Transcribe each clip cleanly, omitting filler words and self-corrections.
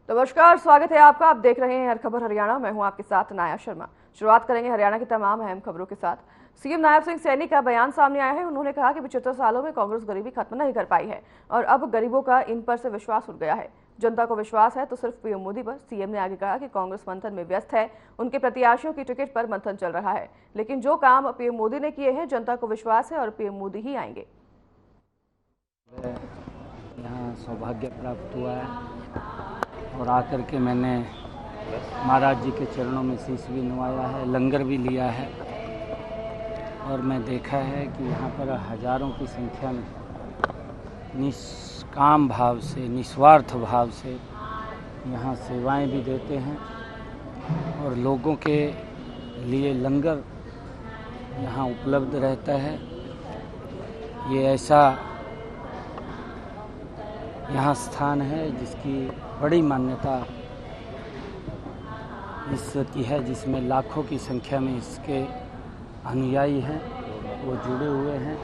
नमस्कार, स्वागत है आपका। आप देख रहे हैं हर खबर हरियाणा। मैं हूं आपके साथ नाया शर्मा। शुरुआत करेंगे हरियाणा की तमाम अहम खबरों के साथ। सीएम नायब सिंह सैनी का बयान सामने आया है। उन्होंने कहा कि 75 सालों में कांग्रेस गरीबी खत्म नहीं कर पाई है और अब गरीबों का इन पर से विश्वास उठ गया है। जनता को विश्वास है तो सिर्फ पीएम मोदी पर। सीएम ने आगे कहा कि कांग्रेस मंथन में व्यस्त है, उनके प्रत्याशियों की टिकट पर मंथन चल रहा है, लेकिन जो काम पीएम मोदी ने किए हैं जनता को विश्वास है और पीएम मोदी ही आएंगे। यहाँ सौभाग्य प्राप्त हुआ है और आकर के मैंने महाराज जी के चरणों में शीश भी नवाया है, लंगर भी लिया है और मैं देखा है कि यहाँ पर हजारों की संख्या में निष्काम भाव से, निस्वार्थ भाव से यहाँ सेवाएं भी देते हैं और लोगों के लिए लंगर यहाँ उपलब्ध रहता है। ये ऐसा यहाँ स्थान है जिसकी बड़ी मान्यता इसकी है, जिसमें लाखों की संख्या में इसके अनुयायी हैं, वो जुड़े हुए हैं।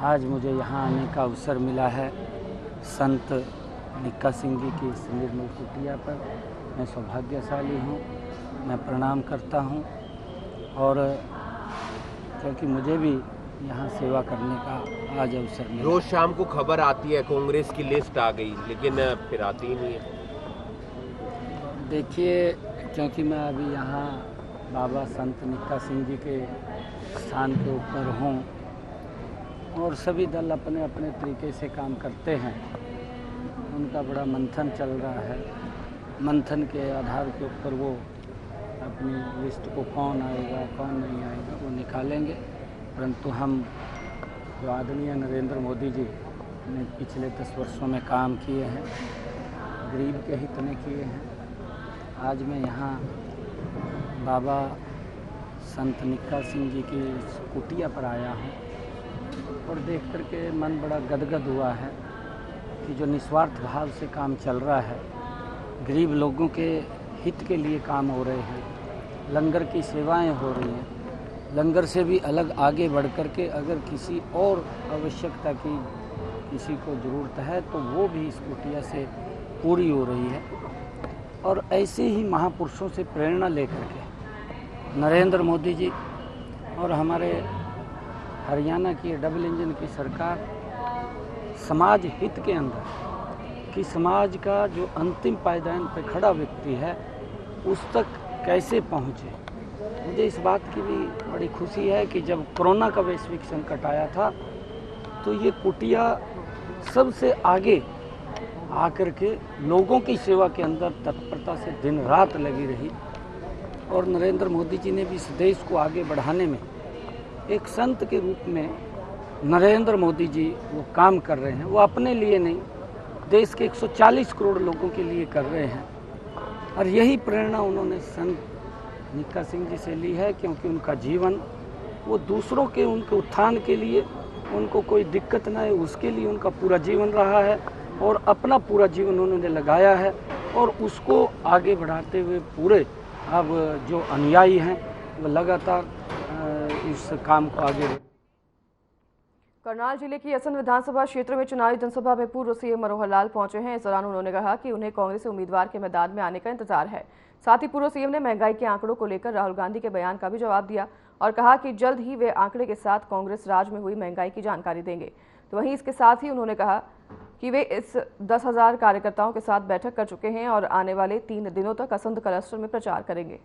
आज मुझे यहाँ आने का अवसर मिला है संत निक्का सिंह जी की इस निर्मल कुटिया पर। मैं सौभाग्यशाली हूँ, मैं प्रणाम करता हूँ और क्योंकि मुझे भी यहाँ सेवा करने का आज अवसर मिला। रोज शाम को खबर आती है कांग्रेस की लिस्ट आ गई, लेकिन फिर आती ही नहीं है। देखिए, क्योंकि मैं अभी यहाँ बाबा संत निक्का सिंह जी के स्थान के ऊपर हूँ और सभी दल अपने अपने तरीके से काम करते हैं। उनका बड़ा मंथन चल रहा है। मंथन के आधार के ऊपर वो अपनी लिस्ट को कौन आएगा कौन नहीं आएगा वो निकालेंगे। परंतु हम जो आदरणीय नरेंद्र मोदी जी ने पिछले 10 वर्षों में काम किए हैं, गरीब के हित में किए हैं। आज मैं यहाँ बाबा संत निक्का सिंह जी की कुटिया पर आया हूँ और देख कर के मन बड़ा गदगद हुआ है कि जो निस्वार्थ भाव से काम चल रहा है, गरीब लोगों के हित के लिए काम हो रहे हैं, लंगर की सेवाएं हो रही हैं। लंगर से भी अलग आगे बढ़ कर के अगर किसी और आवश्यकता की किसी को ज़रूरत है तो वो भी इस कुटिया से पूरी हो रही है। और ऐसे ही महापुरुषों से प्रेरणा लेकर के नरेंद्र मोदी जी और हमारे हरियाणा की डबल इंजन की सरकार समाज हित के अंदर कि समाज का जो अंतिम पायदान पर खड़ा व्यक्ति है उस तक कैसे पहुँचे। मुझे इस बात की भी बड़ी खुशी है कि जब कोरोना का वैश्विक संकट आया था तो ये कुटिया सबसे आगे आकर के लोगों की सेवा के अंदर तत्परता से दिन रात लगी रही और नरेंद्र मोदी जी ने भी इस देश को आगे बढ़ाने में एक संत के रूप में नरेंद्र मोदी जी वो काम कर रहे हैं। वो अपने लिए नहीं, देश के 140 करोड़ लोगों के लिए कर रहे हैं और यही प्रेरणा उन्होंने संत निक्का सिंह जी से ली है, क्योंकि उनका जीवन वो दूसरों के उनके उत्थान के लिए, उनको कोई दिक्कत ना है उसके लिए उनका पूरा जीवन रहा है और अपना पूरा जीवन उन्होंने लगाया है और उसको आगे बढ़ाते हुए पूरे अब जो अनुयायी हैं वो लगातार इस काम को आगे। करनाल जिले की असंध विधानसभा क्षेत्र में चुनावी जनसभा में पूर्व सीएम मनोहर लाल पहुंचे हैं। इस दौरान उन्होंने कहा कि उन्हें कांग्रेस उम्मीदवार के मैदान में आने का इंतजार है। साथ ही पूर्व सीएम ने महंगाई के आंकड़ों को लेकर राहुल गांधी के बयान का भी जवाब दिया और कहा कि जल्द ही वे आंकड़े के साथ कांग्रेस राज में हुई महंगाई की जानकारी देंगे। तो वहीं इसके साथ ही उन्होंने कहा कि वे इस 10,000 कार्यकर्ताओं के साथ बैठक कर चुके हैं और आने वाले 3 दिनों तक असंध क्लस्टर में प्रचार करेंगे।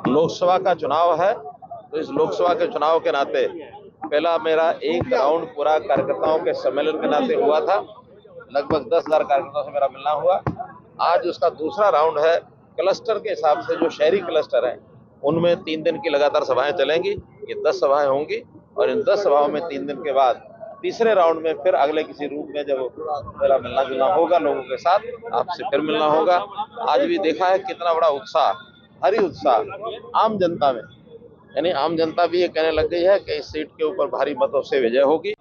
लोकसभा का चुनाव है तो इस लोकसभा के चुनाव के नाते पहला मेरा एक राउंड पूरा कार्यकर्ताओं के सम्मेलन के नाते हुआ था। लगभग 10,000 कार्यकर्ताओं से मेरा मिलना हुआ। आज उसका दूसरा राउंड है। क्लस्टर के हिसाब से जो शहरी क्लस्टर हैं उनमें 3 दिन की लगातार सभाएं चलेंगी। ये 10 सभाएं होंगी और इन 10 सभाओं में 3 दिन के बाद तीसरे राउंड में फिर अगले किसी रूप में जब मेरा मिलना जुलना होगा लोगों के साथ, आपसे फिर मिलना होगा। आज भी देखा है कितना बड़ा उत्साह, भारी उत्साह आम जनता में, यानी आम जनता भी ये कहने लग गई है कि इस सीट के ऊपर भारी मतों से विजय होगी।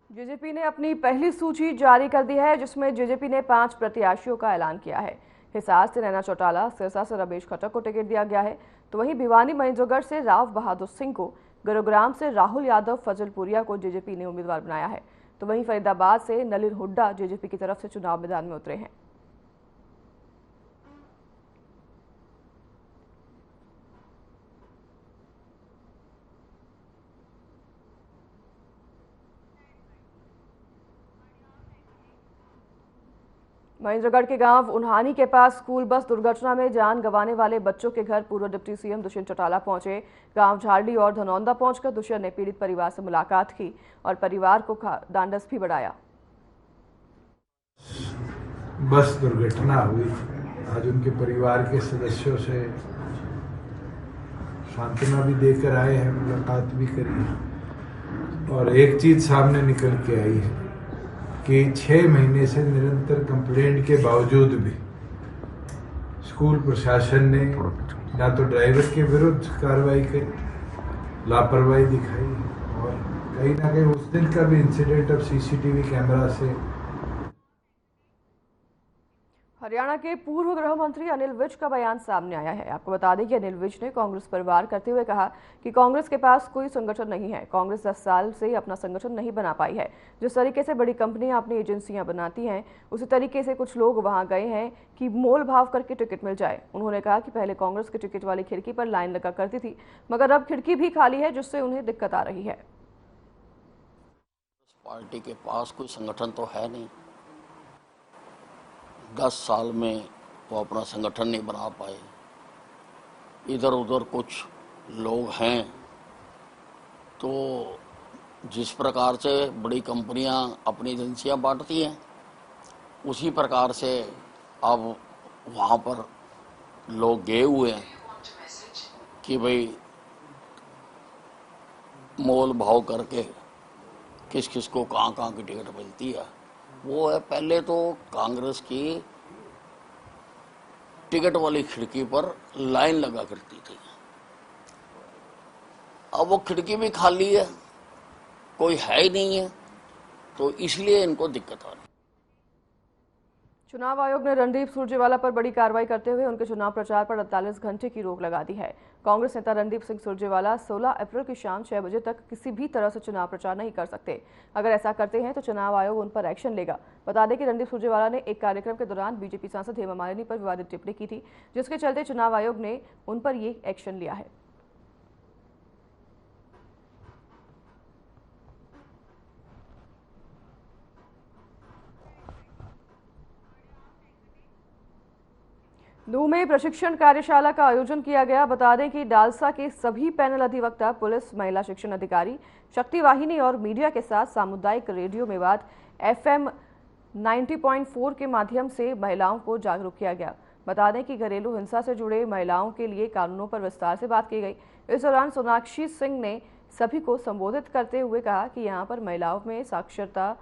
जेजेपी ने अपनी पहली सूची जारी कर दी है, जिसमें जेजेपी ने 5 प्रत्याशियों का ऐलान किया है। हिसार से नैना चौटाला, सिरसा से रमेश खट्टर को टिकट दिया गया है, तो वहीं भिवानी महेंद्रगढ़ से राव बहादुर सिंह को गुरुग्राम से राहुल यादव फजलपुरिया को जेजेपी ने उम्मीदवार बनाया है, तो वहीं फरीदाबाद से नलिन हुड्डा जेजेपी की तरफ से चुनाव मैदान में उतरे हैं। महेंद्रगढ़ के गांव उन्हानी के पास स्कूल बस दुर्घटना में जान गंवाने वाले बच्चों के घर पूर्व डिप्टी सीएम दुष्यंत चौटाला पहुंचे। गांव झारडी और धनौंदा पहुंचकर दुष्यंत ने पीड़ित परिवार से मुलाकात की और परिवार को ढांढस भी बढ़ाया। बस दुर्घटना हुई, आज उनके परिवार के सदस्यों से सांत्वना भी देकर आए हैं, मुलाकात भी करी है और एक चीज सामने निकल के आई है कि 6 महीने से निरंतर कंप्लेंट के बावजूद भी स्कूल प्रशासन ने ना तो ड्राइवर के विरुद्ध कार्रवाई करी, लापरवाही दिखाई और कहीं ना कहीं उस दिन का भी इंसिडेंट अब सीसीटीवी कैमरा से। हरियाणा के पूर्व गृह मंत्री अनिल विज का बयान सामने आया है। आपको बता दें कि अनिल विज ने कांग्रेस पर वार करते हुए कहा कि कांग्रेस के पास कोई संगठन नहीं है। कांग्रेस 10 साल से अपना संगठन नहीं बना पाई है। जिस तरीके से बड़ी कंपनियां अपनी एजेंसियां बनाती हैं, उसी तरीके से कुछ लोग वहां गए हैं कि मोल भाव करके टिकट मिल जाए। उन्होंने कहा कि पहले कांग्रेस की टिकट वाली खिड़की पर लाइन लगा करती थी, मगर अब खिड़की भी खाली है, जिससे उन्हें दिक्कत आ रही है। पार्टी के पास कोई संगठन तो है नहीं, 10 साल में वो अपना संगठन नहीं बना पाए। इधर उधर कुछ लोग हैं, तो जिस प्रकार से बड़ी कंपनियां अपनी एजेंसियां बांटती हैं, उसी प्रकार से अब वहाँ पर लोग गए हुए हैं कि भाई मोल भाव करके किस किस को कहाँ कहाँ की टिकट मिलती है। वो है, पहले तो कांग्रेस की टिकट वाली खिड़की पर लाइन लगा करती थी, अब वो खिड़की भी खाली है, कोई है ही नहीं है, तो इसलिए इनको दिक्कत आ रही है। चुनाव आयोग ने रणदीप सुरजेवाला पर बड़ी कार्रवाई करते हुए उनके चुनाव प्रचार पर 48 घंटे की रोक लगा दी है। कांग्रेस नेता रणदीप सिंह सुरजेवाला 16 अप्रैल की शाम 6 बजे तक किसी भी तरह से चुनाव प्रचार नहीं कर सकते। अगर ऐसा करते हैं तो चुनाव आयोग उन पर एक्शन लेगा। बता दें कि रणदीप सुरजेवाला ने एक कार्यक्रम के दौरान बीजेपी सांसद हेमा मालिनी पर विवादित टिप्पणी की थी, जिसके चलते चुनाव आयोग ने उन पर ये एक्शन लिया है। नूह में प्रशिक्षण कार्यशाला का आयोजन किया गया। बता दें कि डालसा के सभी पैनल अधिवक्ता, पुलिस, महिला शिक्षण अधिकारी, शक्ति वाहिनी और मीडिया के साथ सामुदायिक रेडियो मेवात FM 90.4 के माध्यम से महिलाओं को जागरूक किया गया। बता दें कि घरेलू हिंसा से जुड़े महिलाओं के लिए कानूनों पर विस्तार से बात की गई। इस दौरान सोनाक्षी सिंह ने सभी को संबोधित करते हुए कहा कि यहाँ पर महिलाओं में साक्षरता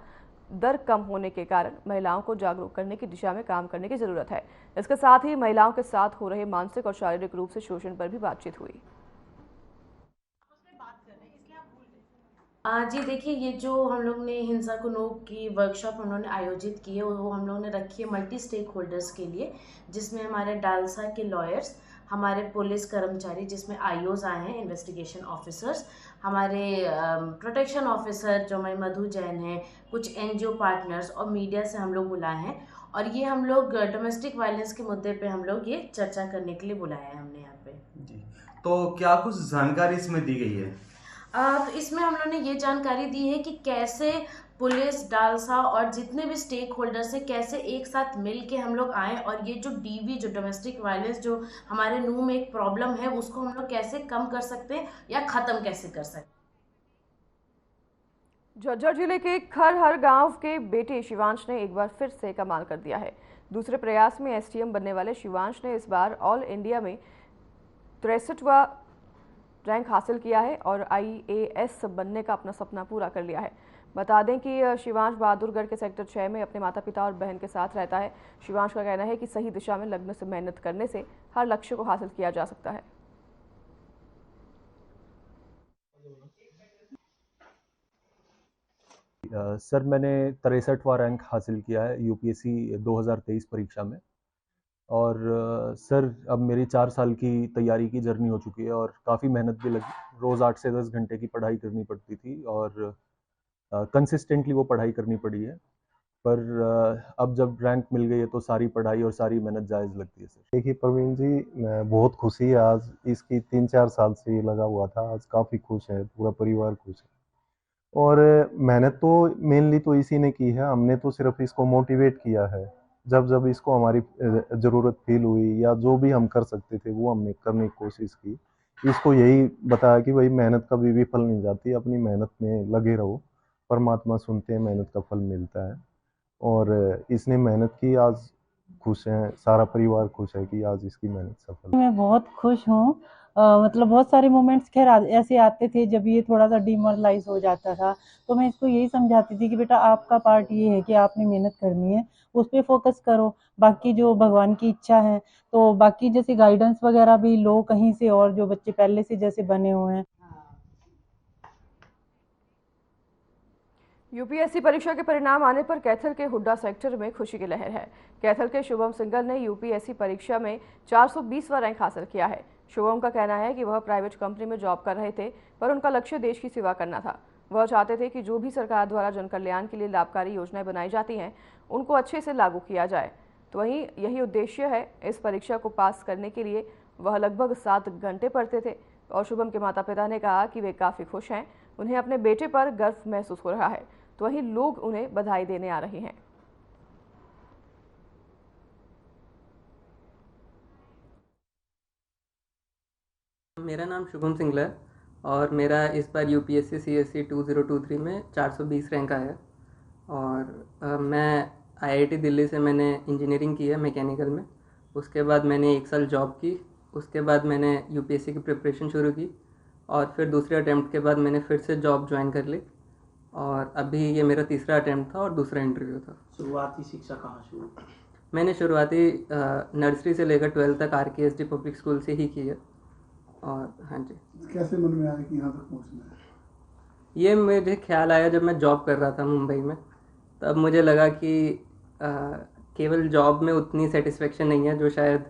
दर कम होने के कारण महिलाओं को जागरूक करने की दिशा में काम करने की जरूरत है। इसके साथ ही महिलाओं के साथ हो रहे मानसिक और शारीरिक रूप से शोषण पर भी बातचीत हुई। जी देखिए, ये जो हम लोग ने हिंसा को रोक की वर्कशॉप हम लोगों ने आयोजित की है, वो हम लोगों ने रखी है मल्टी स्टेक होल्डर्स के लिए, जिसमें हमारे डालसा के लॉयर्स, हमारे पुलिस कर्मचारी जिसमें आईओज आए हैं, इन्वेस्टिगेशन ऑफिसर्स, हमारे प्रोटेक्शन ऑफिसर जो हमारे मधु जैन हैं, कुछ एनजीओ पार्टनर्स और मीडिया से हम लोग बुलाए हैं। और ये हम लोग डोमेस्टिक वायलेंस के मुद्दे पे हम लोग ये चर्चा करने के लिए बुलाया है हमने यहाँ पे। जी, तो क्या कुछ जानकारी इसमें दी गई है? तो इसमें हम लोगों ने ये जानकारी दी है कि कैसे पुलिस, डालसा और जितने भी स्टेक होल्डर्स हैं, कैसे एक साथ मिल के हम लोग आए और ये जो डीवी, जो डोमेस्टिक वायलेंस जो हमारे नूह में एक प्रॉब्लम है, उसको हम लोग कैसे कम कर सकते हैं या ख़त्म कैसे कर सकते हैं। झज्जर जिले के खरहर गांव के बेटे शिवांश ने एक बार फिर से कमाल कर दिया है। दूसरे प्रयास में एसटीएम बनने वाले शिवांश ने इस बार ऑल इंडिया में 63वां रैंक हासिल किया है और IAS बनने का अपना सपना पूरा कर लिया है। बता दें कि शिवांश बहादुरगढ़ के सेक्टर 6 में अपने माता पिता और बहन के साथ रहता है। शिवांश का कहना है कि सही दिशा में लगने से, मेहनत करने से हर लक्ष्य को हासिल किया जा सकता है। सर, मैंने 63वां रैंक हासिल किया है यूपीएससी 2023 परीक्षा में और सर अब मेरी 4 साल की तैयारी की जर्नी हो चुकी है और काफ़ी मेहनत भी लगी। रोज़ 8 से 10 घंटे की पढ़ाई करनी पड़ती थी और कंसिस्टेंटली वो पढ़ाई करनी पड़ी है। पर अब जब रैंक मिल गई है तो सारी पढ़ाई और सारी मेहनत जायज़ लगती है सर। देखिए प्रवीण जी, मैं बहुत खुशी है आज, इसकी 3-4 साल से ये लगा हुआ था, आज काफ़ी खुश है, पूरा परिवार खुश है। और मेहनत तो मेनली तो इसी ने की है, हमने तो सिर्फ इसको मोटिवेट किया है। जब जब इसको हमारी ज़रूरत फील हुई या जो भी हम कर सकते थे वो हमने करने की कोशिश की। इसको यही बताया कि भाई मेहनत कभी भी फल नहीं जाती, अपनी मेहनत में लगे रहो, परमात्मा सुनते हैं, मेहनत का फल मिलता है। और इसने मेहनत की, आज खुश हैं, सारा परिवार खुश है कि आज इसकी मेहनत सफल है। मैं बहुत खुश हूँ। मतलब बहुत सारे मोमेंट्स खैर ऐसे आते थे जब ये थोड़ा-सा डिमोरलाइज़ हो जाता था, तो मैं इसको यही समझाती थी कि बेटा आपका पार्ट ये है कि आपने मेहनत करनी है, उस पे फ़ोकस करो, बाकी जो भगवान की इच्छा है, तो बाकी जैसे गाइडेंस वगैरह भी लो कहीं से और जो बच्चे पहले से जैसे बने हुए हैं। यूपीएससी परीक्षा के परिणाम आने पर कैथल के हुड्डा सेक्टर में खुशी की लहर है। कैथल के शुभम सिंगल ने यूपीएससी परीक्षा में 420वां रैंक हासिल किया है। शुभम का कहना है कि वह प्राइवेट कंपनी में जॉब कर रहे थे, पर उनका लक्ष्य देश की सेवा करना था। वह चाहते थे कि जो भी सरकार द्वारा जन कल्याण के लिए लाभकारी योजनाएं बनाई जाती हैं, उनको अच्छे से लागू किया जाए। तो वहीं यही उद्देश्य है। इस परीक्षा को पास करने के लिए वह लगभग 7 घंटे पढ़ते थे और शुभम के माता पिता ने कहा कि वे काफ़ी खुश हैं, उन्हें अपने बेटे पर गर्व महसूस हो रहा है। तो वहीं लोग उन्हें बधाई देने आ रहे हैं। मेरा नाम शुभम सिंगला है और मेरा इस बार यूपीएससी सीएससी 2023 में 420 रैंक आया है। और मैं आईआईटी दिल्ली से मैंने इंजीनियरिंग की है मैकेनिकल में। उसके बाद मैंने 1 साल जॉब की, उसके बाद मैंने यूपीएससी की प्रिपरेशन शुरू की और फिर दूसरे अटैम्प्ट के बाद मैंने फिर से जॉब ज्वाइन कर ली और अभी ये मेरा तीसरा अटैम्प्ट था और दूसरा इंटरव्यू था। शुरुआती शिक्षा कहाँ शुरू? मैंने शुरुआती नर्सरी से लेकर 12th तक आरकेएसडी पब्लिक स्कूल से ही की है। और हाँ जी, कैसे मन में आया कि यहाँ तक पहुँचना है? ये मुझे ख्याल आया जब मैं जॉब कर रहा था मुंबई में। तब मुझे लगा कि केवल जॉब में उतनी सेटिस्फेक्शन नहीं है जो शायद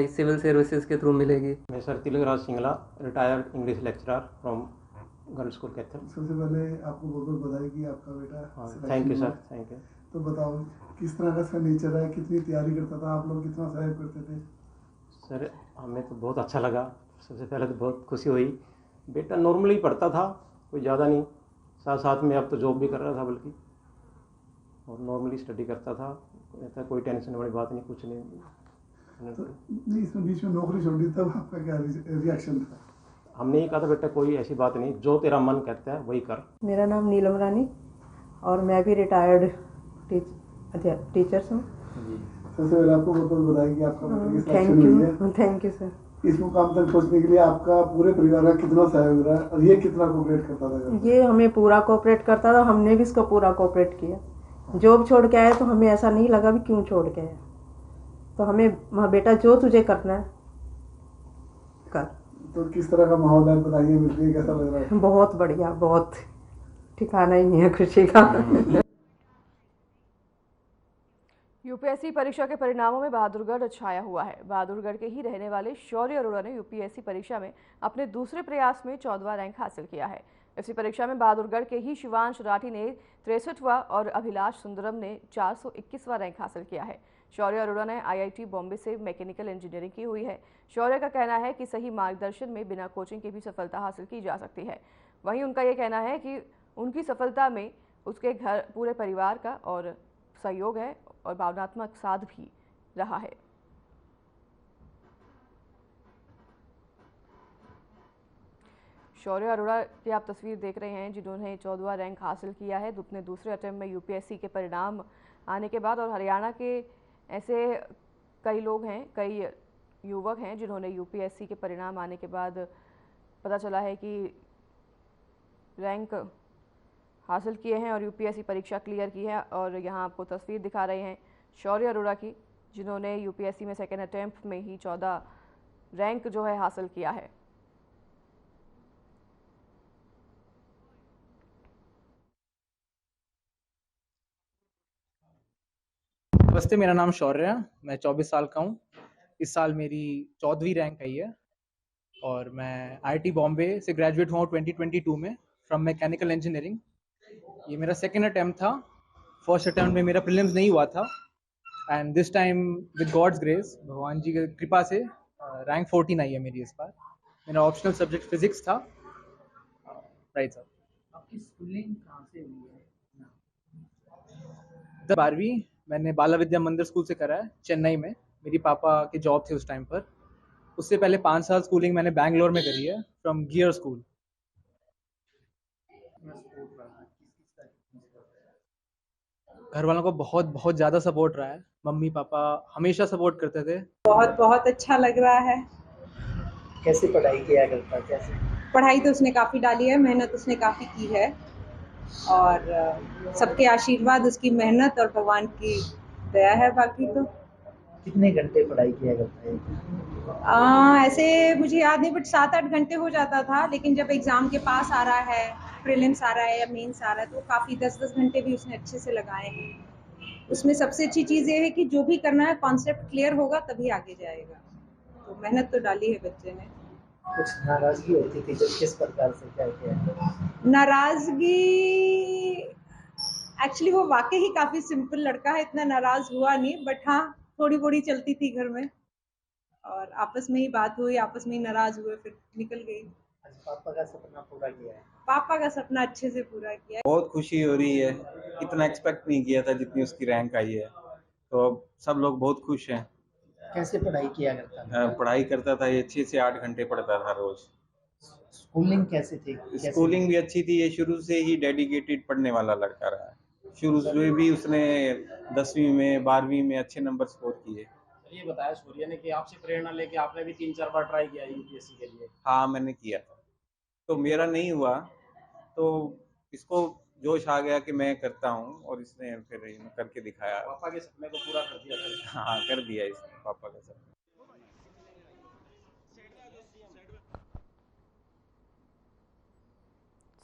सिविल सर्विसेज के थ्रू मिलेगी। मैं sir Tilakraj Singla, retired English lecturer from girls school Kaithal. सबसे पहले आपको बहुत बहुत बधाई कि आपका बेटा thank you sir, thank you. तो बताओ किस तरह का इसका नेचर है, कितनी तैयारी करता था, आप लोग कितना सहयोग करते थे? सर हमें तो बहुत अच्छा लगा, सबसे पहले तो बहुत खुशी हुई। बेटा नॉर्मली पढ़ता था, कोई ज़्यादा नहीं, साथ साथ में अब तो जॉब भी कर रहा था बल्कि, और नॉर्मली स्टडी करता था। ऐसा कोई टेंशन वाली बात नहीं, कुछ नहीं। तो नहीं, इसमें बीच में नौकरी छोड़ दी तब आपका क्या रिएक्शन था? हमने ये कहा था बेटा कोई ऐसी बात नहीं, जो तेरा मन कहता है वही कर। मेरा नाम नीलम रानी और मैं भी रिटायर्ड टीचर्स हूँ। सबसे पहले आपको बहुत बहुत बधाई कि आपका बेटे की सिलेक्शन हुई है। Thank you sir. इस मुकाम तक पहुंचने के लिए आपका पूरे परिवार का कितना सहयोग रहा है और ये कितना कोऑपरेट करता था? ये हमें पूरा कोऑपरेट करता था, हमने भी इसको पूरा कोऑपरेट किया। जॉब छोड़ के आए तो हमें ऐसा नहीं लगा भी क्यों छोड़ के आए, तो हमें बेटा जो तुझे करना है कर। तो किस तरह का माहौल है, बधाइयाँ मिल रही है, कैसा लग रहा है? बहुत बढ़िया, बहुत ठिकाना ही नहीं है खुशी का। यूपीएससी परीक्षा के परिणामों में बहादुरगढ़ छाया हुआ है। बहादुरगढ़ के ही रहने वाले शौर्य अरोड़ा ने यूपीएससी परीक्षा में अपने दूसरे प्रयास में 14वां रैंक हासिल किया है। इसी परीक्षा में बहादुरगढ़ के ही शिवांश राठी ने 63वां और अभिलाष सुंदरम ने 421वां रैंक हासिल किया है। शौर्य अरोड़ा ने आईआईटी बॉम्बे से मैकेनिकल इंजीनियरिंग की हुई है। शौर्य का कहना है कि सही मार्गदर्शन में बिना कोचिंग के भी सफलता हासिल की जा सकती है। वहीं उनका ये कहना है कि उनकी सफलता में उसके घर पूरे परिवार का और सहयोग है और भावनात्मक साथ भी रहा है। शौर्य अरोड़ा की आप तस्वीर देख रहे हैं, जिन्होंने 14वां रैंक हासिल किया है अपने दूसरे अटेम्प्ट में यूपीएससी के परिणाम आने के बाद। और हरियाणा के ऐसे कई लोग हैं, कई युवक हैं जिन्होंने यूपीएससी के परिणाम आने के बाद पता चला है कि रैंक हासिल किए हैं और यूपीएससी परीक्षा क्लियर की है। और यहाँ आपको तस्वीर दिखा रहे हैं शौर्य अरोड़ा की, जिन्होंने यूपीएससी में सेकेंड अटेम्प्ट में ही 14 रैंक जो है हासिल किया है। नमस्ते, मेरा नाम शौर्य है। मैं 24 साल का हूँ। इस साल मेरी 14वीं रैंक आई है और मैं आईआईटी बॉम्बे से ग्रेजुएट हुआ हूँ 2022 में फ्रॉम मैकेनिकल इंजीनियरिंग। ये मेरा सेकेंड अटैम्प्ट था। फर्स्ट अटैम्प्ट में मेरा प्रीलिम्स नहीं हुआ था and this time with God's grace, भगवान जी की कृपा से रैंक 14 आई है मेरी इस बार। मेरा ऑप्शनल सब्जेक्ट फिजिक्स था। Right sir. आपकी स्कूलिंग कहाँ से हुई है? 12वीं मैंने बाला विद्या मंदिर स्कूल से करा है, चेन्नई में। मेरी पापा के जॉब थे उस टाइम पर। उससे पहले 5 साल स्कूलिंग मैंने बैंगलोर में करी है फ्रॉम गियर स्कूल। घर वालों को बहुत बहुत ज़्यादा सपोर्ट रहा है। मम्मी पापा हमेशा सपोर्ट करते थे। बहुत बहुत अच्छा लग रहा है। कैसे पढ़ाई किया करता है? कैसे पढ़ाई तो उसने काफ़ी डाली है, मेहनत उसने काफ़ी की है और सबके आशीर्वाद, उसकी मेहनत और भगवान की दया है। बाकी तो कितने घंटे पढ़ाई किया करता है? ऐसे मुझे याद नहीं, बट 7-8 घंटे हो जाता था। लेकिन जब एग्ज़ाम के पास आ रहा है, प्रीलिम्स आ रहा है या मेंस आ रहा है, तो काफ़ी 10-10 घंटे भी उसने अच्छे से लगाए हैं। उसमें सबसे अच्छी चीज़ ये है कि जो भी करना है कॉन्सेप्ट क्लियर होगा तभी आगे जाएगा। तो मेहनत तो डाली है बच्चे ने। कुछ नाराजगी होती थी जब? किस प्रकार से क्या किया? नाराजगी एक्चुअली वो वाकई ही काफी सिंपल लड़का है, इतना नाराज हुआ नहीं, बट हाँ थोड़ी बोड़ी चलती थी घर में और आपस में ही बात हुई, आपस में ही नाराज हुए, फिर निकल गई। आज पापा का सपना पूरा किया है? पापा का सपना अच्छे से पूरा किया है। बहुत खुशी हो रही है। इतना एक्सपेक्ट नहीं किया था जितनी उसकी रैंक आई है, तो अब सब लोग बहुत खुश हैं। कैसे पढ़ाई किया करता था? पढ़ाई करता था, ये 6 से 8 घंटे पढ़ता था रोज। स्कूलिंग कैसी थी? स्कूलिंग भी अच्छी थी। ये शुरू से ही डेडिकेटेड पढ़ने वाला लड़का रहा है। शुरू से भी उसने 10वीं में 12वीं में अच्छे नंबर स्कोर किए। ये बताया सूर्य ने कि आपसे प्रेरणा लेके आपने भी 3-4 बार ट्राई किया यूपीएससी के लिए? हाँ, मैंने किया था, तो मेरा नहीं हुआ, तो इसको जोश आ गया कि मैं करता हूँ और इसने फिर करके दिखाया। पापा के सपने को पूरा कर दिया। हाँ, कर दिया इसने पापा का सपना।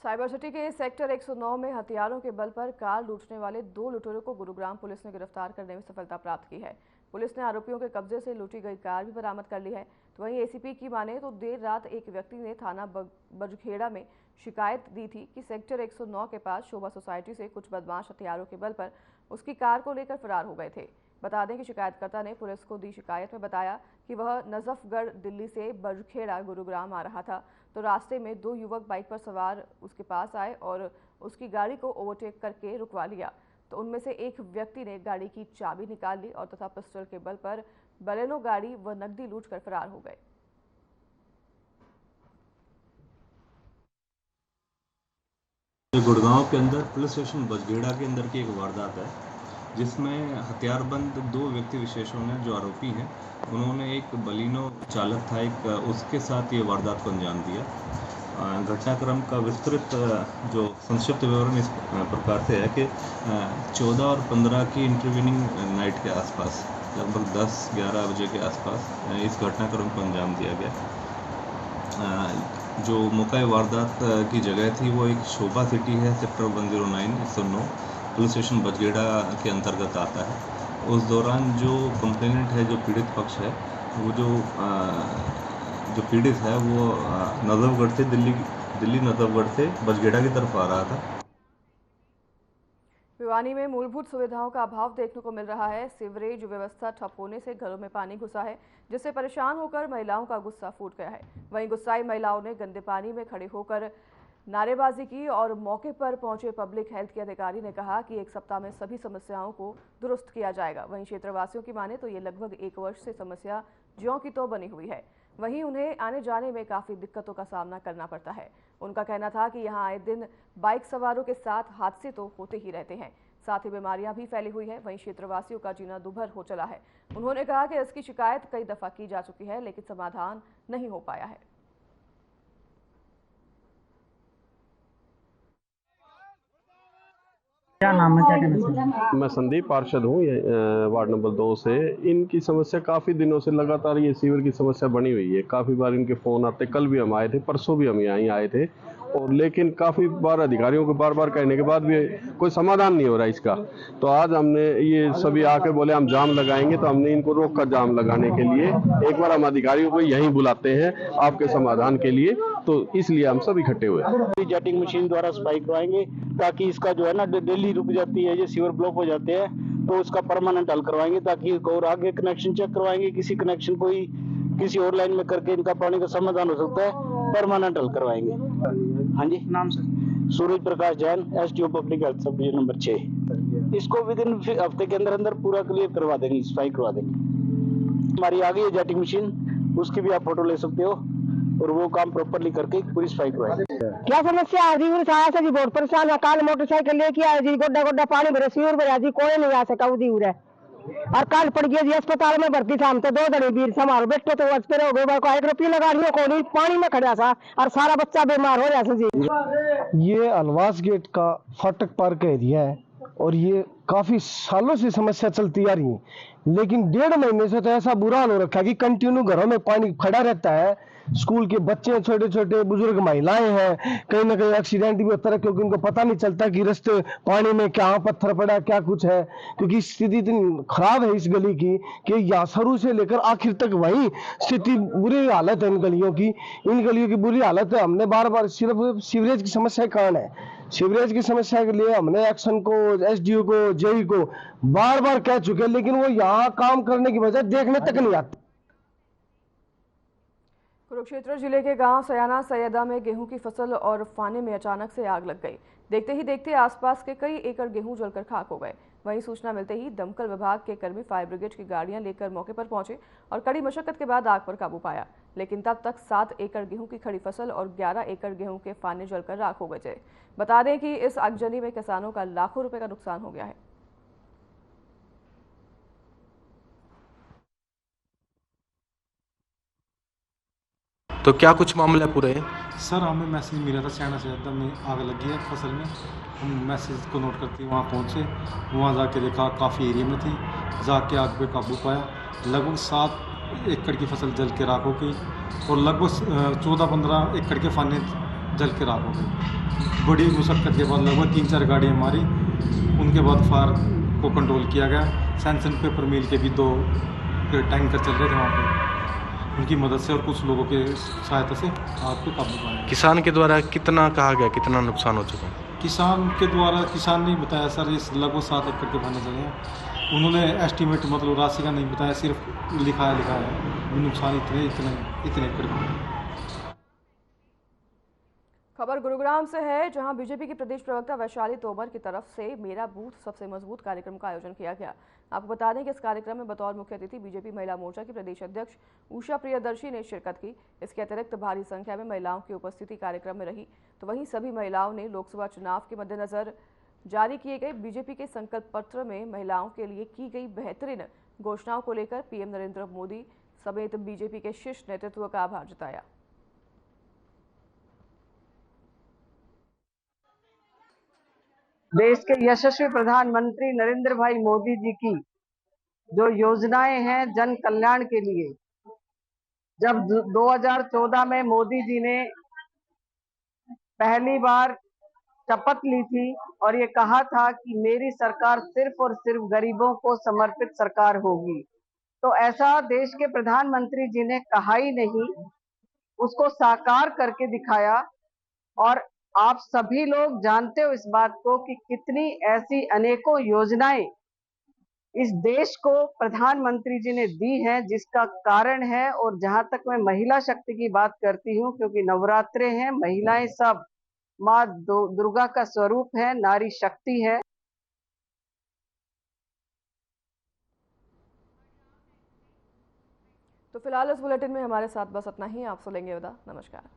साइबर सिटी के सेक्टर 109 में हथियारों के बल पर कार लूटने वाले 2 लुटेरों को गुरुग्राम पुलिस ने गिरफ्तार करने में सफलता प्राप्त की है। पुलिस ने आरोपियों के कब्जे से लूटी गई कार भी बरामद कर ली है। तो वहीं एसीपी की माने तो देर रात एक व्यक्ति ने थाना बजखेड़ा में शिकायत दी थी कि सेक्टर 109 के पास शोभा सोसाइटी से कुछ बदमाश हथियारों के बल पर उसकी कार को लेकर फरार हो गए थे। बता दें कि शिकायतकर्ता ने पुलिस को दी शिकायत में बताया कि वह नजफगढ़ दिल्ली से बजखेड़ा गुरुग्राम आ रहा था, तो रास्ते में 2 युवक बाइक पर सवार उसके पास आए और उसकी गाड़ी को ओवरटेक करके रुकवा लिया। तो उनमें से एक व्यक्ति ने गाड़ी की चाबी निकाल ली और तथा पिस्टल के बल पर बलेनो गाड़ी व नकदी लूटकर फरार हो गए। गुड़गांव के अंदर पुलिस स्टेशन बजगेड़ा के अंदर की एक वारदात है, जिसमें हथियारबंद 2 व्यक्ति विशेषों ने, जो आरोपी हैं, उन्होंने एक बलिनो चालक था एक, उसके साथ ये वारदात को अंजाम दिया। घटनाक्रम का विस्तृत जो संक्षिप्त विवरण इस प्रकार से है कि 14 और 15 की इंटरवीनिंग नाइट के आसपास, लगभग 10-11 बजे के आसपास इस घटनाक्रम को अंजाम दिया गया। जो मौका वारदात की जगह थी वो एक शोभा सिटी है, सेक्टर 109 109 पुलिस स्टेशन बजगेड़ा के अंतर्गत आता है। उस दौरान जो कंप्लेनेंट है, जो पीड़ित पक्ष है, वो जो पीड़ित है वो नजफगढ़ से दिल्ली नजफगढ़ से बजगेड़ा की तरफ आ रहा था। भिवानी में मूलभूत सुविधाओं का अभाव देखने को मिल रहा है। सीवरेज व्यवस्था ठप होने से घरों में पानी घुसा है, जिससे परेशान होकर महिलाओं का गुस्सा फूट गया है। वहीं गुस्साई महिलाओं ने गंदे पानी में खड़े होकर नारेबाजी की और मौके पर पहुंचे पब्लिक हेल्थ के अधिकारी ने कहा कि 1 सप्ताह में सभी समस्याओं को दुरुस्त किया जाएगा। वहीं क्षेत्रवासियों की माने तो ये लगभग 1 वर्ष से समस्या ज्यों की त्यों बनी हुई है। वहीं उन्हें आने जाने में काफ़ी दिक्कतों का सामना करना पड़ता है। उनका कहना था कि यहाँ आए दिन बाइक सवारों के साथ हादसे तो होते ही रहते हैं, साथ ही बीमारियां भी फैली हुई है। वहीं क्षेत्रवासियों का जीना दुभर हो चला है। उन्होंने कहा कि इसकी शिकायत कई दफ़ा की जा चुकी है, लेकिन समाधान नहीं हो पाया है। क्या नाम है, क्या कहना चाहिए? मैं संदीप पार्षद हूँ, वार्ड नंबर 2 से। इनकी समस्या काफ़ी दिनों से लगातार ये सीवर की समस्या बनी हुई है। काफ़ी बार इनके फ़ोन आते, कल भी हम आए थे, परसों भी हम यहाँ आए थे और लेकिन काफ़ी बार अधिकारियों को बार बार कहने के बाद भी कोई समाधान नहीं हो रहा इसका। तो आज हमने ये सभी आके बोले हम जाम लगाएंगे, तो हमने इनको रोक कर जाम लगाने के लिए एक बार हम अधिकारियों को यहीं बुलाते हैं आपके समाधान के लिए, तो इसलिए हम सब इकट्ठे हुए। जेटिंग मशीन द्वारा सफाई करवाएंगे ताकि इसका जो है ना डेली रुक जाती है, ये सीवर ब्लॉक हो जाते हैं, तो उसका परमानेंट हल करवाएंगे ताकि और आगे कनेक्शन चेक करवाएंगे, किसी कनेक्शन कोई किसी और लाइन में करके इनका पानी का समाधान हो सकता है, परमानेंट हल करवाएंगे। हाँ जी, नाम sir Suraj Prakash Jain, SDO public health sub division number 6। इसको विद इन हफ्ते के अंदर अंदर पूरा क्लियर करवा देंगे, सफाई करवा देंगे। हमारी आ गई है जेटिंग मशीन, उसकी भी आप फोटो ले सकते हो और वो काम प्रॉपरली करके पूरी सफाई करवाएंगे। क्या समस्या है जी? जी बहुत परेशान है, काल मोटरसाइकिल लेके आए जी, गोड्डा गोड्डा पानी भरे सीवर भरा जी, कोई नहीं आ सका उदी उरे और काल पड़ गया जी अस्पताल में भर्ती था, हम तो 2 दिन वीर संभाल बैठे तो अस्पताल हो गए, 1 रुपया लगा रही को नहीं, पानी में खड़ा था और सारा बच्चा बीमार हो रहा था जी। ये अलवास गेट का फाटक पार्क का एरिया है और ये काफी सालों से समस्या चलती आ रही है, लेकिन 1.5 महीने से तो ऐसा बुरा हाल हो रखा है कि कंटिन्यू घरों में पानी खड़ा रहता है। स्कूल के बच्चे, छोटे छोटे बुजुर्ग महिलाएं हैं, कहीं ना कहीं एक्सीडेंट भी होता है क्योंकि उनको पता नहीं चलता कि रास्ते पानी में क्या पत्थर पड़ा क्या कुछ है, क्योंकि स्थिति इतनी खराब है इस गली की कि यहाँ शुरू से लेकर आखिर तक वही स्थिति, बुरी हालत है इन गलियों की बुरी हालत है। हमने बार बार सिर्फ सीवरेज की समस्या का कारण है, सीवरेज की समस्या के लिए हमने एक्शन को, SDO को, JE को बार बार कह चुके हैं, लेकिन वो यहाँ काम करने की वजह देखने तक नहीं आते। कुरुक्षेत्र जिले के गांव सयाना सैयदा में गेहूं की फसल और फाने में अचानक से आग लग गई। देखते ही देखते आसपास के कई एकड़ गेहूं जलकर खाक हो गए। वहीं सूचना मिलते ही दमकल विभाग के कर्मी फायर ब्रिगेड की गाड़ियां लेकर मौके पर पहुंचे और कड़ी मशक्कत के बाद आग पर काबू पाया, लेकिन तब तक 7 एकड़ गेहूं की खड़ी फसल और 11 एकड़ गेहूं के फाने जलकर राख हो गए थे। बता दें कि इस आगजनी में किसानों का लाखों रुपए का नुकसान हो गया है। तो क्या कुछ मामला पूरे? सर हमें मैसेज मिला था सयाना सैयदा में आग लगी है फसल में, हम मैसेज को नोट करते वहाँ पहुँचे, वहाँ जाके देखा काफ़ी एरिया में थी, जाके आग पे काबू पाया। लगभग 7 एकड़ की फसल जल के राख हो गई और लगभग 14-15 एकड़ के फाने जल के राख हो गए। बड़ी मुशक्क़त के बाद लगभग 3-4 गाड़ियाँ मारी, उनके बाद फायर को कंट्रोल किया गया। सैनसन पेपर मिल के भी 2 टैंकर चल रहे थे वहाँ पर, उनकी मदद से और कुछ लोगों के सहायता से आग को काबू पाया। किसान के द्वारा कितना कहा गया, कितना नुकसान हो चुका है? किसान के द्वारा किसान नहीं बताया सर, ये लगभग 7 एकड़ के फाने चले हैं। उन्होंने एस्टिमेट मतलब राशि का नहीं बताया, सिर्फ लिखा है नुकसान इतने एकड़ का। खबर गुरुग्राम से है, जहां बीजेपी के प्रदेश प्रवक्ता वैशाली तोमर की तरफ से मेरा बूथ सबसे मजबूत कार्यक्रम का आयोजन किया गया। आपको बता दें कि इस कार्यक्रम में बतौर मुख्य अतिथि बीजेपी महिला मोर्चा की प्रदेश अध्यक्ष उषा प्रियदर्शी ने शिरकत की। इसके अतिरिक्त भारी संख्या में महिलाओं की उपस्थिति कार्यक्रम में रही। तो वहीं सभी महिलाओं ने लोकसभा चुनाव के मद्देनजर जारी किए गए बीजेपी के संकल्प पत्र में महिलाओं के लिए की गई बेहतरीन घोषणाओं को लेकर PM नरेंद्र मोदी समेत बीजेपी के शीर्ष नेतृत्व का आभार जताया। देश के यशस्वी प्रधानमंत्री नरेंद्र भाई मोदी जी की जो योजनाएं हैं जन कल्याण के लिए, जब 2014 में मोदी जी ने पहली बार शपथ ली थी और ये कहा था कि मेरी सरकार सिर्फ और सिर्फ गरीबों को समर्पित सरकार होगी, तो ऐसा देश के प्रधानमंत्री जी ने कहा ही नहीं, उसको साकार करके दिखाया। और आप सभी लोग जानते हो इस बात को कि कितनी ऐसी अनेकों योजनाएं इस देश को प्रधानमंत्री जी ने दी हैं, जिसका कारण है। और जहां तक मैं महिला शक्ति की बात करती हूं, क्योंकि नवरात्रे हैं, महिलाएं सब माँ दुर्गा का स्वरूप है, नारी शक्ति है। तो फिलहाल इस बुलेटिन में हमारे साथ बस इतना ही। आपसे लेंगे विदा। नमस्कार।